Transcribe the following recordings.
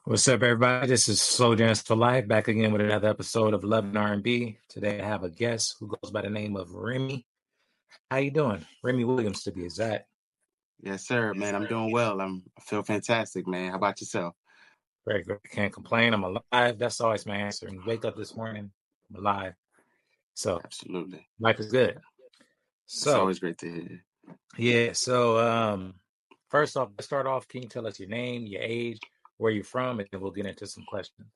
What's up, everybody? This is Slowjams4life back again with another episode of Lovin R&B. Today I have a guest who goes by the name of Remy. How you doing? Remy Williams, to be exact. Yes, sir, man. I'm doing well. I feel fantastic, man. How about yourself? Very good. Can't complain. I'm alive. That's always my answer. And wake up this morning, I'm alive. So Absolutely. life is good. It's So always great to hear. yeah. So first off, let's start off. Can you tell us your name, your age, where you're from, and then we'll get into some questions.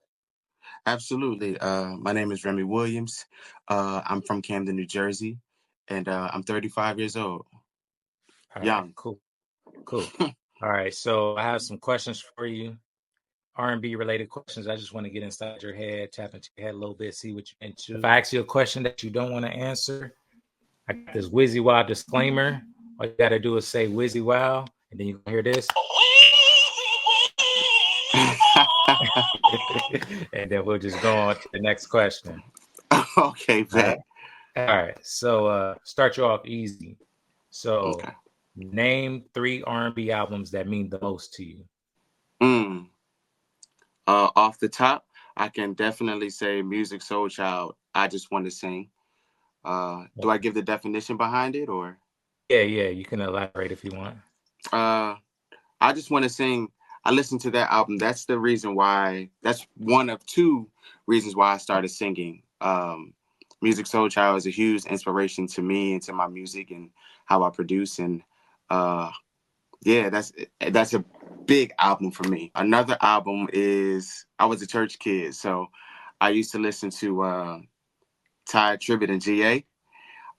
Absolutely. My name is Remy Williams. I'm from Camden, New Jersey, and I'm 35 years old. All right. Young. Cool. Cool. All right. So I have some questions for you. R&B related questions. I just want to get inside your head, tap into your head a little bit, see what you're into. If I ask you a question that you don't want to answer, I got this Wizzy Wow disclaimer. All you got to do is say Wizzy Wow, and then you can hear this. And then we'll just go on to the next question. Okay, All right. bet. All right. So start you off easy. So Okay. name 3 R&B albums that mean the most to you. Mm. Off the top, I can definitely say Music Soul Child. I just want to sing. Do I give the definition behind it or? Yeah. You can elaborate if you want. Uh, I just want to sing. I listened to that album. That's the reason why. That's one of two reasons why I started singing. Music Soul Child is a huge inspiration to me and to my music and how I produce. And uh, yeah, that's a big album for me. Another album is I was a church kid, so I used to listen to Ty Tribbett and GA.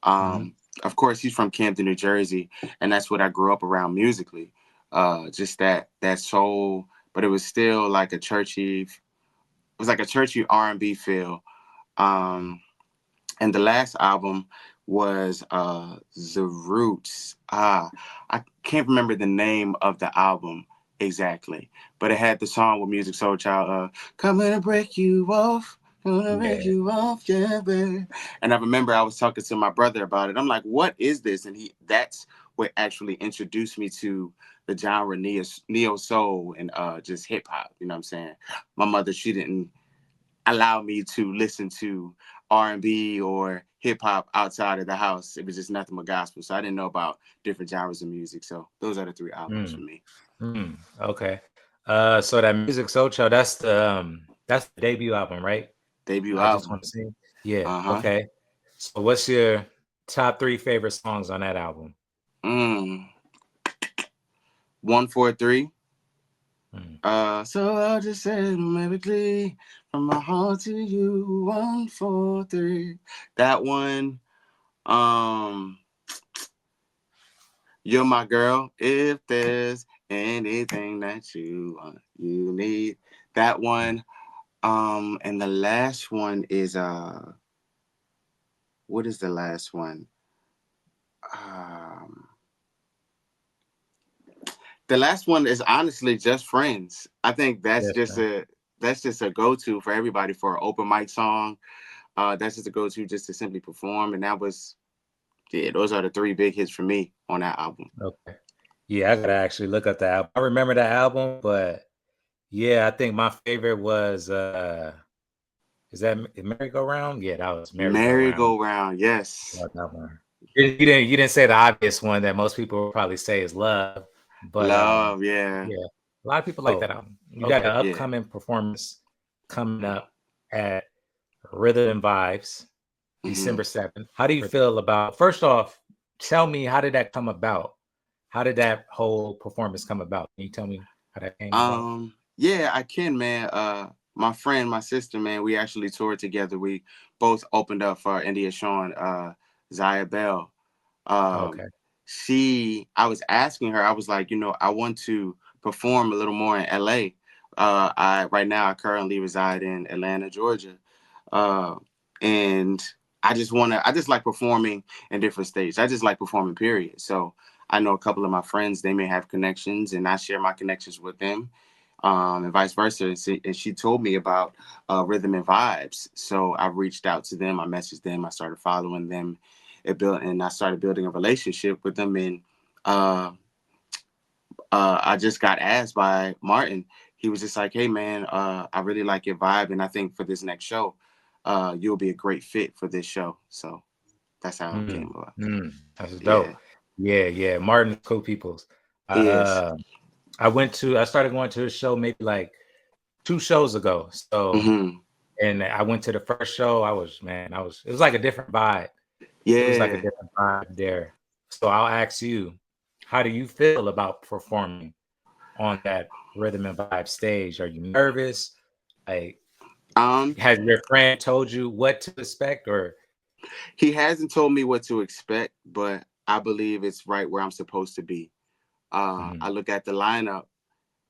Mm-hmm. Of course, he's from Camden, New Jersey, and that's what I grew up around musically. Just that soul, but it was still like a churchy. It was like a churchy R&B feel. And the last album was The Roots. I can't remember the name of the album exactly, but it had the song with Music Soul Child. Coming to break you off. Gonna break Yeah. you off, yeah, baby. And I remember I was talking to my brother about it. I'm like, what is this? And that's what actually introduced me to the genre neo soul and just hip hop. You know what I'm saying? My mother, she didn't allow me to listen to R&B or hip hop outside of the house. It was just nothing but gospel. So I didn't know about different genres of music. So those are the 3 albums for Mm. me. Okay. So that Music Soul Child, that's the debut album, right? Debut I just album. want to see. Yeah. Uh-huh. Okay. So what's your top 3 favorite songs on that album? Mm. 143. Mm. So I'll just say melodically from my heart to you. 143. That one. Um, You're my girl. If there's anything that you want, you need. That one. And the last one is what is the last one? Um the last one is honestly just friends. I think Yes, man. that's just a go-to for everybody for an open mic song. That's just a go-to just to simply perform. And that was yeah, those are the 3 big hits for me on that album. Okay. Yeah, I gotta actually look up the album. I remember that album, but yeah, I think my favorite was is that Merry Go Round? Yeah, that was Merry Go Merry Round. Go Round, yes. Love that one. You didn't say the obvious one that most people will probably say is Love, but Love, yeah. yeah, a lot of people like Oh, that album. You got an okay, yeah. upcoming performance coming up at Rhythm and Vibes, hmm December 7th. How do you feel about, first off, tell me, how did that come about? How did that whole performance come about? Can you tell me how that came about? Yeah, I can, man. My friend, my sister, man, we actually toured together. We both opened up for India Shawn, Zaya Bell. Um, Okay. I was asking her, I was like, I want to perform a little more in LA. Right now, I currently reside in Atlanta, Georgia. Uh, and I just like performing in different states. I just like performing, period. So I know a couple of my friends, they may have connections and I share my connections with them, and vice versa. And she told me about Rhythm and Vibes. So I reached out to them, I messaged them, I started following them. And I started building a relationship with them. And I just got asked by Martin, he was just like, hey man, I really like your vibe, and I think for this next show, you'll be a great fit for this show. So that's how it came about. That's Yeah, dope. Yeah. Martin cool peoples. he is. I started going to a show maybe like 2 shows ago. So, Hmm. and I went to the first show. It was like a different vibe. It was like a Yeah. different vibe there. So I'll ask you, how do you feel about performing on that rhythm and vibe stage? Are you nervous? Like, Um, has your friend told you what to expect, or? he hasn't told me what to expect, but I believe it's right where I'm supposed to be. I Mhm. look at the lineup,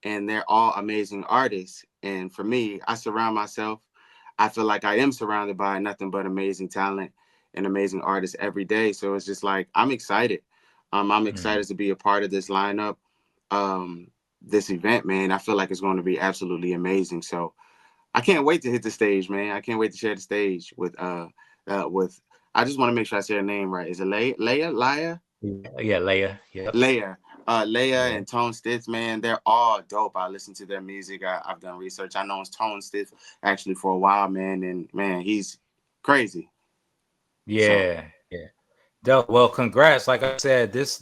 and they're all amazing artists. And for me, I surround myself. I feel like I am surrounded by nothing but amazing talent and amazing artists every day. So it's just like I'm excited. I'm Mhm. excited to be a part of this lineup, um, this event, man. I feel like it's going to be absolutely amazing. So I can't wait to hit the stage, man. I can't wait to share the stage with. I just want to make sure I say her name right. Is it Leia? Yeah, Leia. Yep. Leia Yeah. and Tone Stith, man, they're all dope. I listen to their music. I've done research. I know it's Tone Stith actually for a while, man, and man, he's crazy. So, Yeah. Dope. Well, congrats. Like I said, this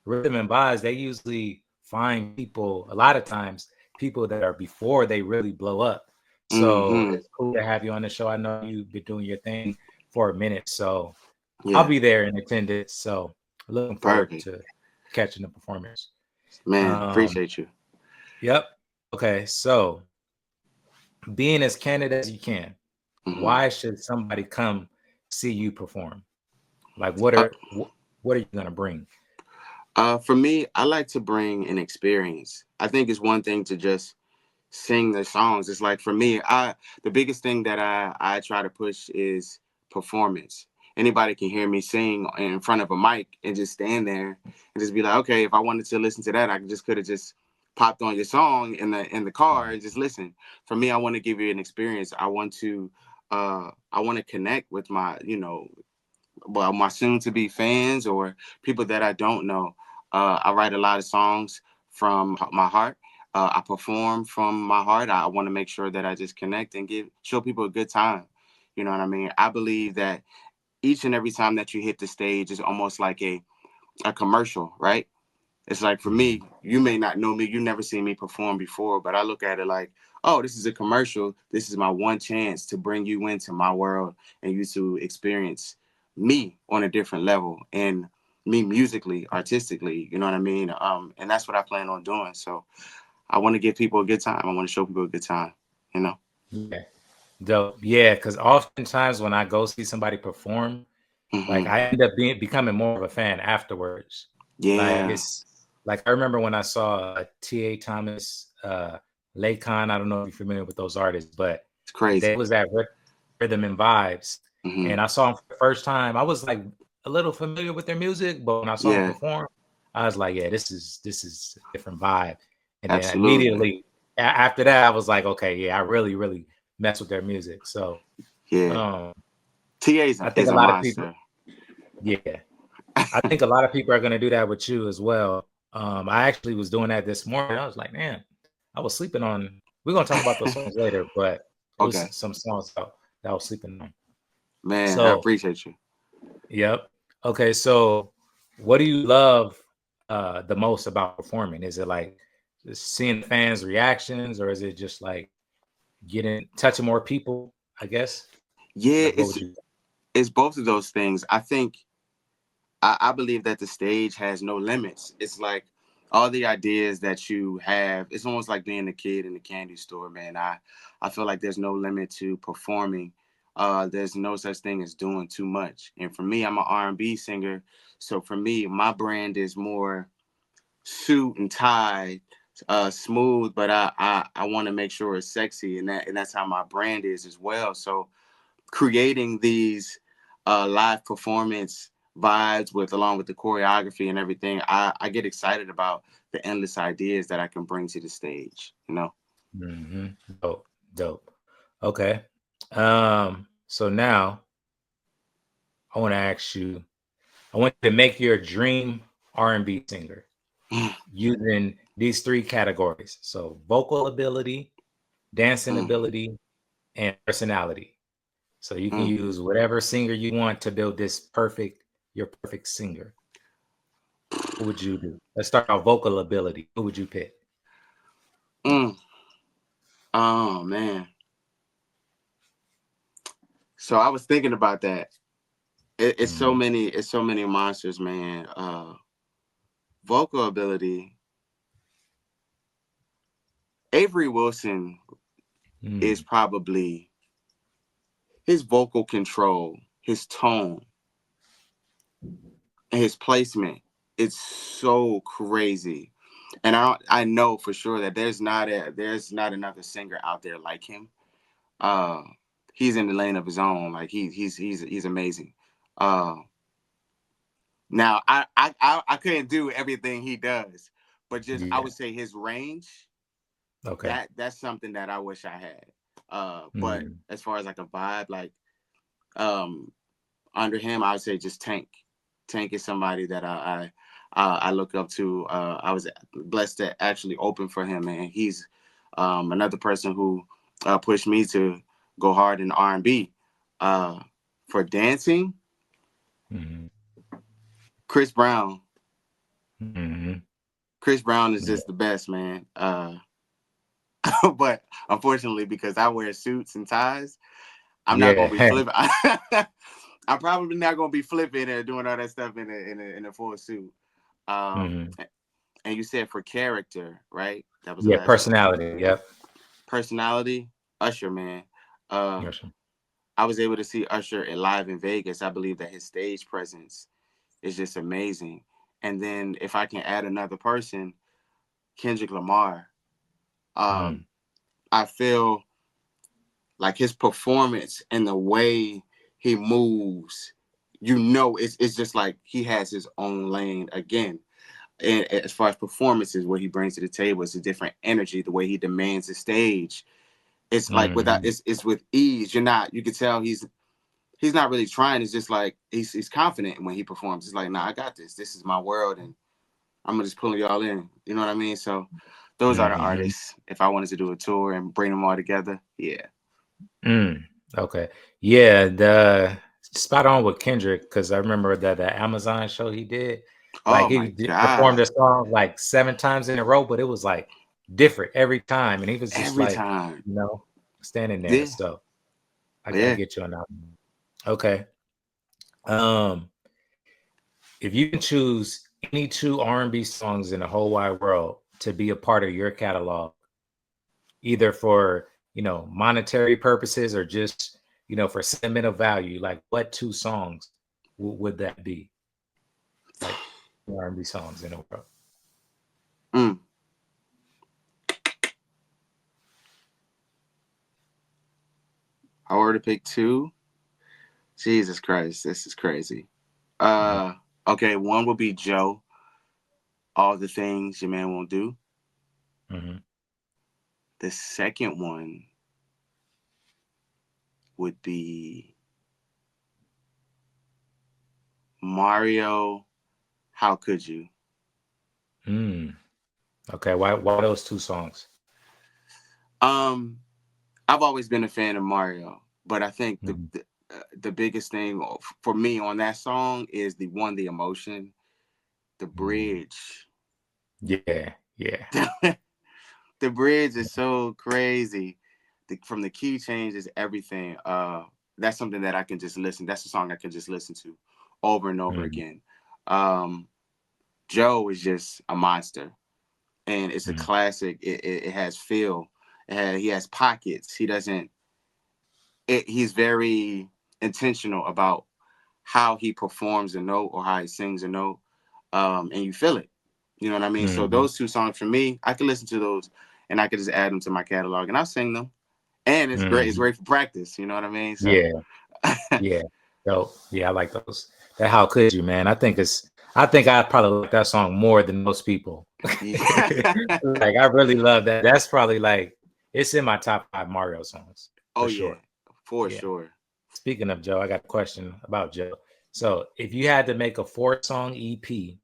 rhythm and vibes, they usually find people a lot of times, people that are before they really blow up. So hmm, it's cool to have you on the show. I know you've been doing your thing for a minute, so I'll yeah, be there in attendance. So looking forward perfect, to catching the performance. man. Um, Appreciate you. yep. Okay, so being as candid as you can, Hmm. why should somebody come see you perform? Like, Uh, what are you gonna bring? for me, I like to bring an experience. I think it's one thing to just sing the songs. It's like for me, the biggest thing that I try to push is performance. Anybody can hear me sing in front of a mic and just stand there and just be like, okay, if I wanted to listen to that, I just could have just popped on your song in the car and just listen. For me, I want to give you an experience. I want to connect with my, well, my soon to be fans or people that I don't know. I write a lot of songs from my heart. I perform from my heart. I want to make sure that I just connect and show people a good time. You know what I mean? I believe that each and every time that you hit the stage is almost like a commercial, right? It's like for Mhm. me, you may not know me, you never seen me perform before, but I look at it like, oh, this is a commercial. This is my one chance to bring you into my world and you to experience me on a different level and me musically, artistically, you know what I mean? And that's what I plan on doing. So I want to give people a good time. I want to show people a good time, you know? Yeah. Dope. Yeah, because oftentimes when I go see somebody perform, like Hmm. I end up becoming more of a fan afterwards. Like Yeah, it's like I remember when I saw T.A. Thomas, Laycon. I don't know if you're familiar with those artists, but it's there crazy. was that rhythm and vibes. Hmm. And I saw him for the first time. I was like a little familiar with their music, but when I saw him Yeah, perform, I was like, yeah, this is a different vibe. And then absolutely. immediately after that, I was like, okay, yeah, I really mess with their music. So Yeah. um, TA I think is a a lot of people, monster. yeah, I think a lot of people are going to do that with you as well. I actually was doing that this morning. I was like, man, I was sleeping on. We're gonna talk about those songs later, but it Okay. was some songs that I was sleeping on. Man, I So, appreciate you. yep. Okay, so what do you love the most about performing? Is it like just seeing the fans' reactions, or is it just like getting touching more people? I guess. Yeah, Like, what would you? it's both of those things. I think I believe that the stage has no limits. It's like all the ideas that you have. It's almost like being a kid in the candy store, man. I feel like there's no limit to performing. There's no such thing as doing too much. And for me, I'm an R&B singer, so for me, my brand is more suit and tie, smooth, but I want to make sure it's sexy, and that's how my brand is as well. So creating these live performance vibes with along with the choreography and everything, I get excited about the endless ideas that I can bring to the stage, you know. Hmm. Dope. Okay. So now I want to ask you. I want you to make your dream R&B singer using these three categories. So vocal ability, dancing ability, and personality. So you can use whatever singer you want to build your perfect singer. What would you do? Let's start on vocal ability. Who would you pick? Oh man. So I was thinking about that. It's so many monsters, man. Vocal ability. Avery Wilson is probably his vocal control, his tone, and his placement. It's so crazy, and I know for sure that there's not another singer out there like him. Uh, he's in the lane of his own. Like he's amazing. Now I couldn't do everything he does, but just I would say his range. Okay. That's something that I wish I had. But as far as like a vibe, like under him, I would say just Tank. Tank is somebody that I look up to. I was blessed to actually open for him, and he's another person who pushed me to go hard in R&B. For dancing, Chris Brown. Chris Brown is just the best, man. But unfortunately, because I wear suits and ties, I'm not gonna be flipping. I'm probably not gonna be flipping and doing all that stuff in a full suit. And you said for character, right? That was the last personality. One. Yep. Personality, Usher, man. I was able to see Usher live in Vegas. I believe that his stage presence is just amazing. And then if I can add another person, Kendrick Lamar. I feel like his performance and the way he moves, it's just like he has his own lane again. And as far as performances, what he brings to the table is a different energy, the way he demands the stage. It's like it's with ease. You can tell he's not really trying. It's just like he's confident when he performs. It's like, I got this. This is my world, and I'm gonna just pull y'all in. You know what I mean? So those are the artists. If I wanted to do a tour and bring them all together, yeah. Okay. Yeah, the spot on with Kendrick, because I remember that the Amazon show he did. Like he performed a song like 7 times in a row, but it was like different every time. And he was just every time, standing there. So I gotta get you on that one. Okay. If you can choose any 2 R&B songs in the whole wide world to be a part of your catalog, either for monetary purposes or just for sentimental value, like what 2 songs would that be? Like R&B songs in the world. I were to pick 2. Jesus Christ, this is crazy. Okay, one will be Joe. All the Things Your Man Won't Do. The second one would be Mario, How Could You? Okay, why those 2 songs? I've always been a fan of Mario, but I think the biggest thing for me on that song is the emotion, the bridge. Yeah. The bridge is so crazy. From the key changes, everything. That's something that I can just listen. That's a song I can just listen to over and over again. Joe is just a monster, and it's a classic. It has feel. He has pockets. He doesn't. He's very intentional about how he performs a note or how he sings a note, and you feel it. You know what I mean? So those 2 songs for me, I can listen to those, and I can just add them to my catalog, and I'll sing them. And it's great. It's great for practice. You know what I mean? So. Yeah. So I like those. That How Could You, man? I think I probably like that song more than most people. Like I really love that. That's probably like it's in my top 5 Mario songs. Sure. For sure. Speaking of Joe, I got a question about Joe. So if you had to make a 4-song EP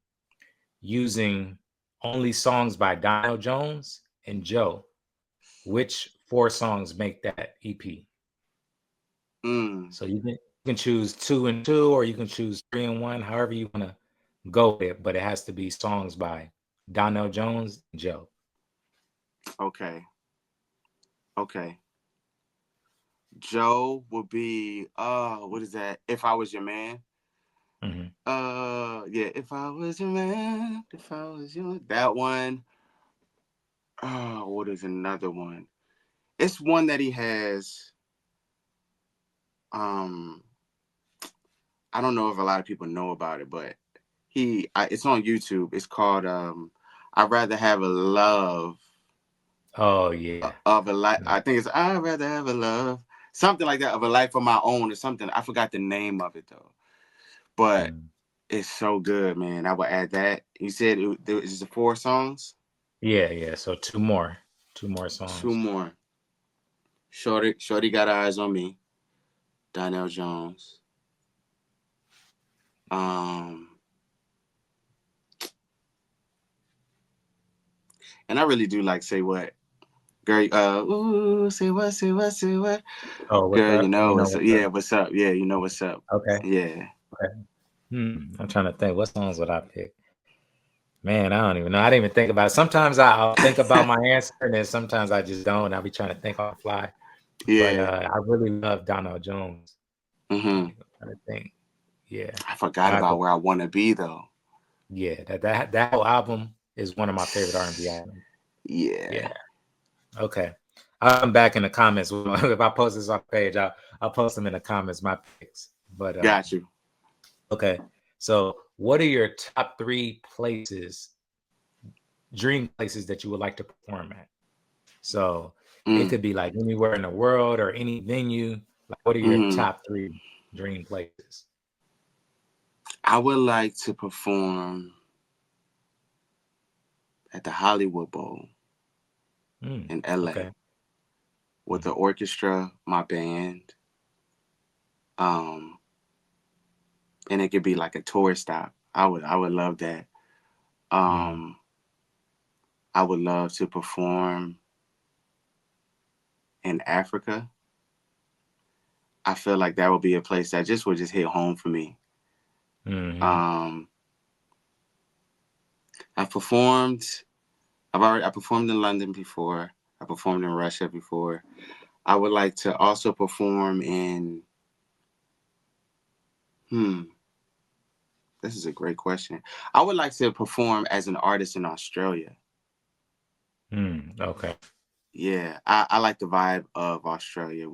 using only songs by Donnell Jones and Joe. Which 4 songs make that EP? So you can choose 2 and 2, or you can choose 3 and 1, however you want to go with it, but it has to be songs by Donnell Jones and Joe. Okay. Okay. Joe would be what is that? If I Was Your Man. Mm-hmm. Yeah, if I was your man, if I was your that one. What is another one? It's one that he has. Um, I don't know if a lot of people know about it, but it's on YouTube. It's called I'd rather have a love Oh yeah. of a life. I think it's I'd rather have a love, something like that, of a life of my own or something. I forgot the name of it though, but it's so good, man. I would add that. You said there was 4 songs. Yeah. So 2 more Two songs. more. Shorty got eyes on me. Donnell Jones. And I really do like Say What. Girl, ooh, say what, say what, say what. Oh, what's Girl, you up? know You know what's up. what's Yeah, up? what's up? Yeah, you know what's up. Okay. Yeah. Okay. I'm trying to think. What songs would I pick? Man, I don't even know. I didn't even think about it. Sometimes I'll think about my answer, and then sometimes I just don't. I'll be trying to think on the fly. But Yeah. I really love Donnell Jones. Mm-hmm. I'm trying to think. Yeah. I forgot about Where I Wanna Be though. Yeah, that whole album is one of my favorite R&B albums. Yeah. Yeah. Okay. I'll come back in the comments. If I post this on the page, I'll post them in the comments, my picks. But Got you. okay. So what are your top 3 places, dream places that you would like to perform at? So it could be like anywhere in the world or any venue. Like, what are your top 3 dream places? I would like to perform at the Hollywood Bowl in LA Okay. with the orchestra, my band. And it could be like a tour stop. I would love that. I would love to perform in Africa. I feel like that would be a place that would just hit home for me. I performed. I performed in London before. I performed in Russia before. I would like to also perform in. This is a great question. I would like to perform as an artist in Australia. Okay. Yeah, I like the vibe of Australia.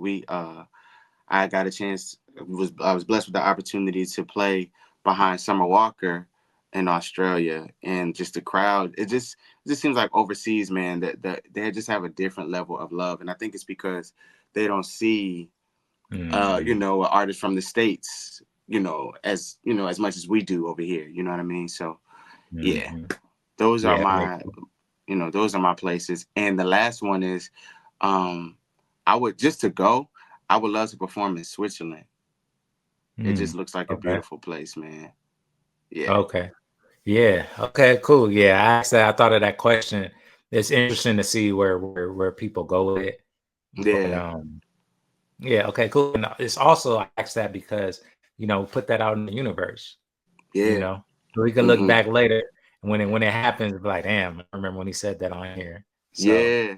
I got a chance. I was blessed with the opportunity to play behind Summer Walker in Australia, and just the crowd. It just seems like overseas, man, that they just have a different level of love, and I think it's because they don't see, artists from the States, as much as we do over here. You know what I mean? So, yeah, those are Yeah, that makes my, those are my places. And the last one is, I would just to go. I would love to perform in Switzerland. It just looks like a okay. beautiful place, man. Yeah. Okay. Yeah. Okay. Cool. Yeah. I thought of that question. It's interesting to see where people go with it. But Yeah. yeah. Okay. Cool. And it's also I asked that because put that out in the universe. Yeah. So we can look Mm-hmm. back later and when it happens, be like, damn, I remember when he said that on here. So Yeah.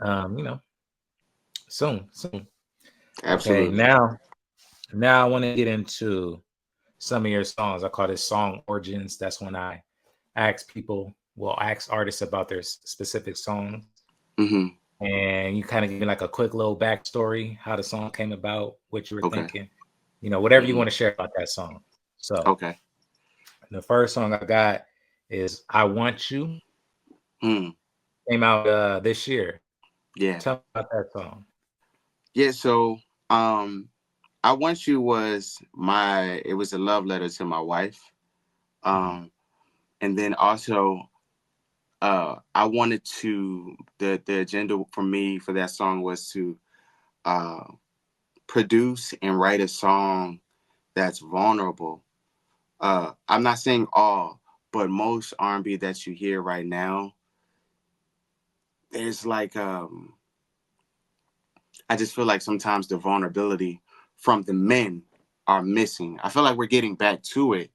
um, soon. Okay. Absolutely. Now I want to get into some of your songs. I call this song origins. That's when I ask artists about their specific song, Mm-hmm. and you kind of give me like a quick little backstory, how the song came about, what you were Okay. thinking, whatever you Mm-hmm. want to share about that song. So Okay. the first song I got is "I Want You." Mm. Came out this year. Yeah. Tell me about that song. Yeah. So, I Want You it was a love letter to my wife. Um, and then also, I wanted the agenda for me for that song was to, uh, produce and write a song that's vulnerable. I'm not saying all, but most R&B that you hear right now, there's like I just feel like sometimes the vulnerability from the men are missing. I feel like we're getting back to it,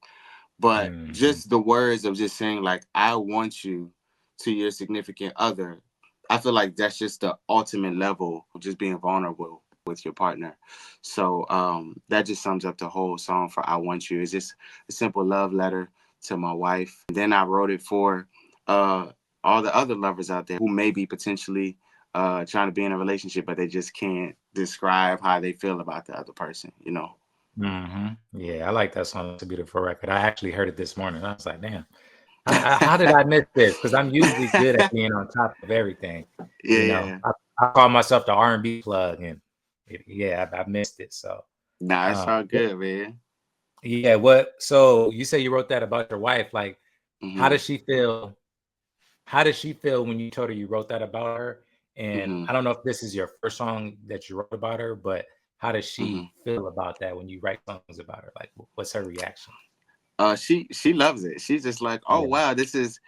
but Mm-hmm. just the words of just saying like I want you to your significant other, I feel like that's just the ultimate level of just being vulnerable with your partner. So that just sums up the whole song for I Want You. It's just a simple love letter to my wife. And then I wrote it for uh all the other lovers out there who may be potentially trying to be in a relationship, but they just can't describe how they feel about the other person, you know. Mm-hmm. Yeah, I like that song. It's a beautiful record. I actually heard it this morning. I was like, damn, how did I miss this? Because I'm usually good at being on top of everything. Yeah, You know, yeah. I call myself the R&B plug, and yeah, I missed it. So, Nah, it's um, all good, man. yeah. What? So you say you wrote that about your wife? Like, how Hmm. does she feel? How did she feel when you told her you wrote that about her? And Hmm. I don't know if this is your first song that you wrote about her, but how does Hmm. she feel about that when you write songs about her? Like, what's her reaction? She loves it. She's just like, oh Yeah. wow, this is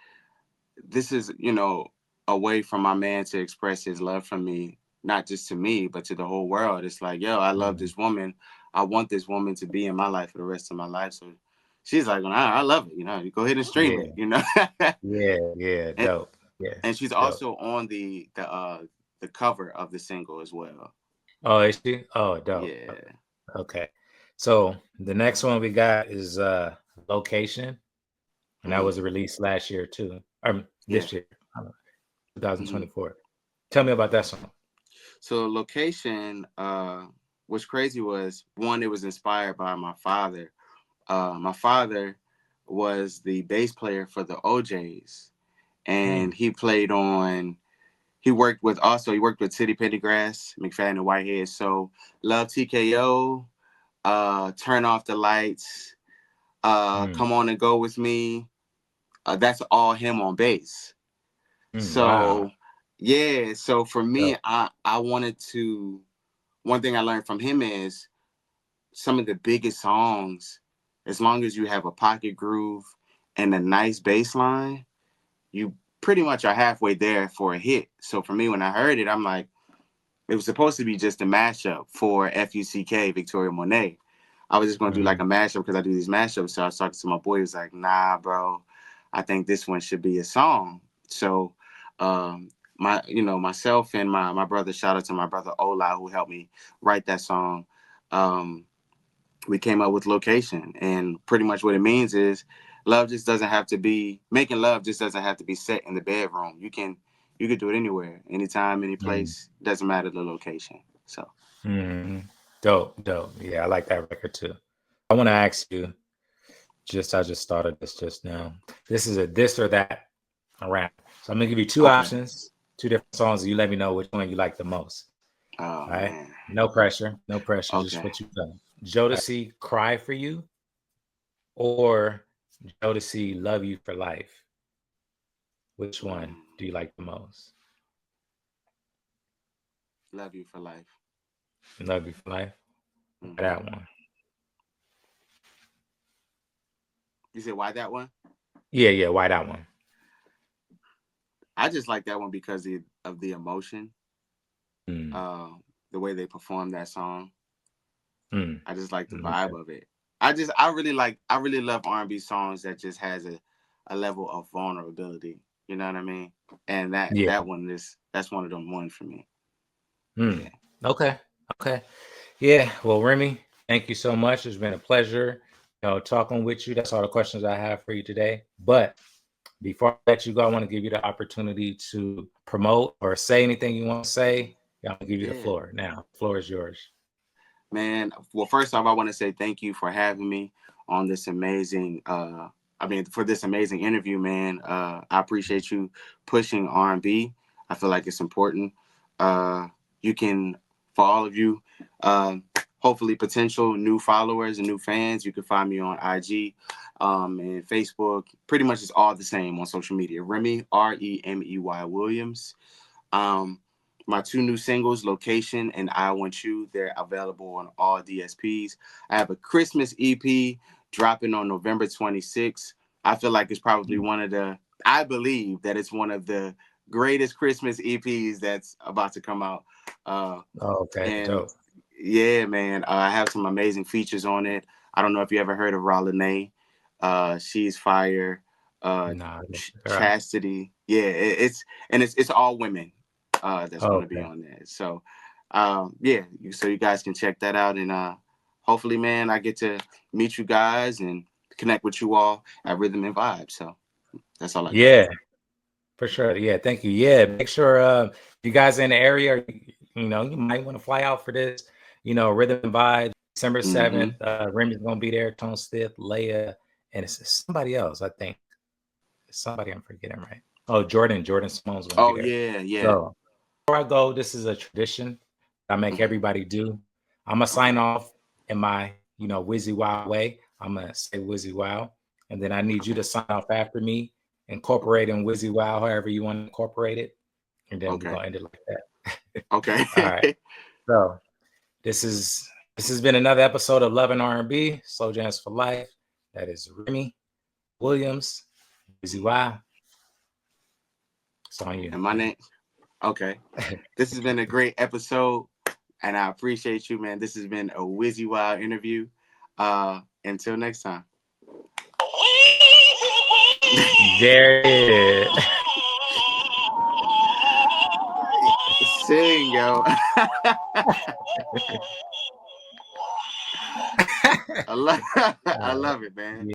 a way for my man to express his love for me, not just to me but to the whole world. It's like, yo, I love Mm. this woman. I want this woman to be in my life for the rest of my life. So she's like, I love it. You go ahead and stream Yeah. it. Yeah. Yeah. and, Dope. Yeah. and she's Dope. also on the cover of the single as well. Oh, is she? Oh, dope. Yeah. Okay. So the next one we got is Location. And that Hmm. was released last year too. Yeah. This year, Hmm. 2024. Tell me about that song. So Location, what's crazy was, one, it was inspired by my father. My father was the bass player for the OJs, and Mm, he worked with Teddy Pendergrass, McFadden and Whitehead. So Love TKO, Turn Off the Lights, mm, Come On and Go With Me. That's all him on bass. wow. So yeah, so for me, Dope. I wanted to. One thing I learned from him is some of the biggest songs, as long as you have a pocket groove and a nice bass line, you pretty much are halfway there for a hit. So for me, when I heard it, I'm like, it was supposed to be just a mashup for FUCK, Victoria Monet. I was just gonna do like Mhm, a mashup because I do these mashups. So I was talking to my boy. He was like, "Nah, bro, I think this one should be a song." So, myself and my brother. Shout out to my brother Ola who helped me write that song. Um, we came up with Location, and pretty much what it means is love just doesn't have to be making love just doesn't have to be set in the bedroom. You can do it anywhere, anytime, any mm, place. Doesn't matter the location. So mhm. Dope, dope. Yeah, I like that record too. I want to ask you, I just started this just now. This is a this or that round. So I'm gonna give you two okay. options, two different songs, and you let me know which one you like the most. Oh All right. man. No pressure. No pressure. Just Okay. what you feel. Jodeci Cry for You or Jodeci Love You for Life. Which one Mm. do you like the most? Love you for life. Love You for Life. Hmm. That one. You said why that one? Yeah, yeah. Why that one? I just like that one because of the emotion, Mm, uh, the way they perform that song. mm. I just like the Okay. vibe of it. I really love R&B songs that just has a level of vulnerability. You know what I mean? And Yeah. that's one of them ones for me. Mm. Yeah. Okay. Okay. Yeah. Well, Remy, thank you so much. It's been a pleasure, talking with you. That's all the questions I have for you today. But before I let you go, I want to give you the opportunity to promote or say anything you want to say. Yeah, I'll give you the Yeah. floor. Now, the floor is yours. Man, well, first off, I want to say thank you for having me on this amazing for this amazing interview, man. I appreciate you pushing R&B. I feel like it's important. You can, for all of you, hopefully potential new followers and new fans, you can find me on IG, and Facebook. Pretty much it's all the same on social media. Remy, Remey Williams. Um, my two new singles, Location and I Want You, they're available on all DSPs. I have a Christmas EP dropping on November 26th. I feel like it's probably one of the. I believe that it's one of the greatest Christmas EPs that's about to come out. Okay, And dope. yeah, man, I have some amazing features on it. I don't know if you ever heard of Rolene. She's fire. Nah, girl. Chastity. Yeah, it's all women that's going to be Okay. on there. So yeah, so you guys can check that out, and hopefully, man, I get to meet you guys and connect with you all at Rhythm and Vibe. So that's all I got. Yeah, for sure. Yeah, thank you. Yeah, make sure you guys in the area, you know, you might want to fly out for this. You know, Rhythm and Vibe, December Mm-hmm. 7th. Remy's gonna be there, Tone Stith, Leia, and it's somebody else, I think. Somebody I'm forgetting, right? Oh, Jordan Simone's gonna be Oh there. yeah, yeah. So before I go, this is a tradition I make Mm-hmm. everybody do. I'm gonna sign Okay. off in my, Wizzy Wow way. I'm gonna say Wizzy Wow, and then I need you Okay. to sign off after me, incorporate in Wizzy Wow, however you want to incorporate it, and then we're Okay. gonna end it like that. Okay. All right. So this has been another episode of Lovin R&B, Slow Jams for Life. That is Remy Williams, Wizzy Wow. It's on you. And my name. Okay. This has been a great episode, and I appreciate you, man. This has been a Wizzy Wild interview. Until next time. There it is. Sing, yo. I love it, man.